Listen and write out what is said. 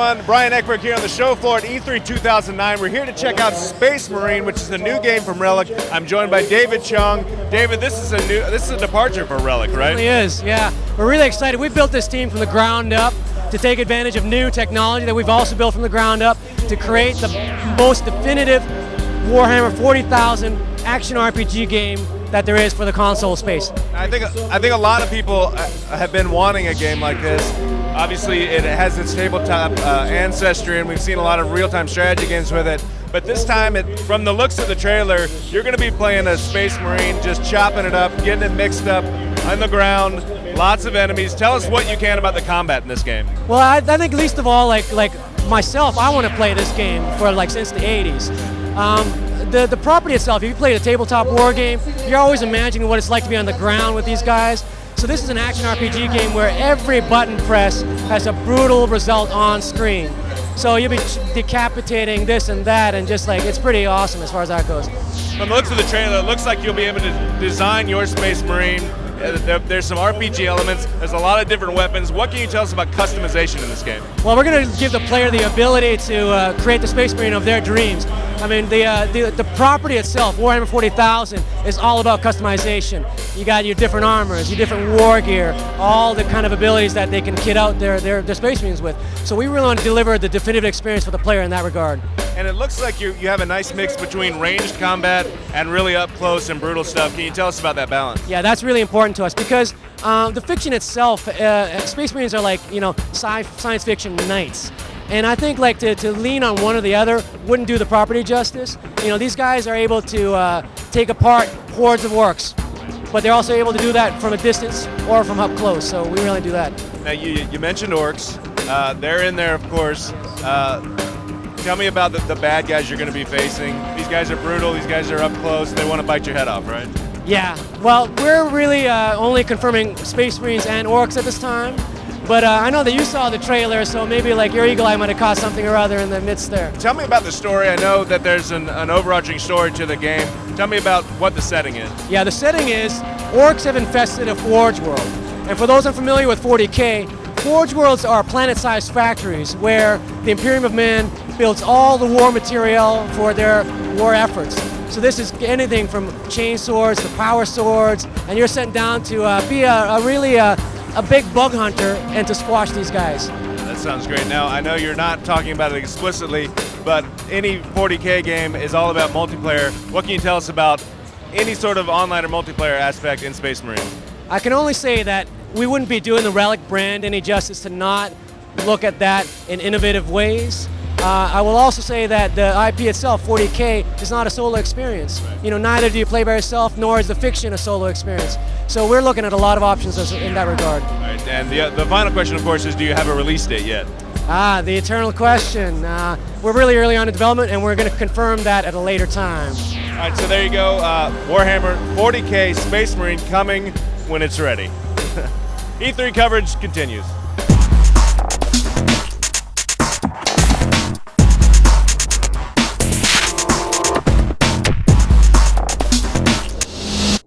everyone. Brian Eckberg here on the show floor at E3 2009. We're here to check out Space Marine, which is a new game from Relic. I'm joined by David Chung. David, this is a departure for Relic, right? It really is, yeah. We're really excited. We built this team from the ground up to take advantage of new technology that we've also built from the ground up to create the most definitive Warhammer 40,000 action RPG game that there is for the console space. I think a lot of people have been wanting a game like this. Obviously, it has its tabletop ancestry, and we've seen a lot of real-time strategy games with it. But this time, from the looks of the trailer, you're going to be playing a Space Marine, just chopping it up, getting it mixed up on the ground, lots of enemies. Tell us what you can about the combat in this game. Well, I think least of all, like myself, I want to play this game for since the 80s. The property itself, if you play a tabletop war game, you're always imagining what it's like to be on the ground with these guys. So this is an action RPG game where every button press has a brutal result on screen. So you'll be decapitating this and that, and just it's pretty awesome as far as that goes. From the looks of the trailer, it looks like you'll be able to design your Space Marine. There's some RPG elements, there's a lot of different weapons. What can you tell us about customization in this game? Well, we're going to give the player the ability to create the Space Marine of their dreams. I mean, the property itself, Warhammer 40,000, is all about customization. You got your different armors, your different war gear, all the kind of abilities that they can kit out their Space Marines with. So we really want to deliver the definitive experience for the player in that regard. And it looks like you have a nice mix between ranged combat and really up close and brutal stuff. Can you tell us about that balance? Yeah, that's really important to us because the fiction itself, Space Marines are like, science fiction knights. And I think to lean on one or the other wouldn't do the property justice. These guys are able to take apart hordes of orcs, but they're also able to do that from a distance or from up close, so we really do that. Now, you mentioned orcs. They're in there, of course. Tell me about the bad guys you're going to be facing. These guys are brutal, these guys are up close, they want to bite your head off, right? Yeah, well, we're really only confirming Space Marines and orcs at this time. But I know that you saw the trailer, so maybe your eagle eye might have caught something or other in the midst there. Tell me about the story. I know that there's an overarching story to the game. Tell me about what the setting is. Yeah, the setting is orcs have infested a Forge World. And for those unfamiliar with 40K, Forge Worlds are planet-sized factories where the Imperium of Man builds all the war material for their war efforts. So this is anything from chainswords to power swords, and you're sent down to be a big bug hunter and to squash these guys. That sounds great. Now, I know you're not talking about it explicitly, but any 40K game is all about multiplayer. What can you tell us about any sort of online or multiplayer aspect in Space Marine? I can only say that we wouldn't be doing the Relic brand any justice to not look at that in innovative ways. I will also say that the IP itself, 40K, is not a solo experience. Neither do you play by yourself, nor is the fiction a solo experience. So we're looking at a lot of options in that regard. All right, and the final question, of course, is do you have a release date yet? The eternal question. We're really early on in development, and we're going to confirm that at a later time. All right, so there you go. Warhammer 40K Space Marine coming when it's ready. E3 coverage continues.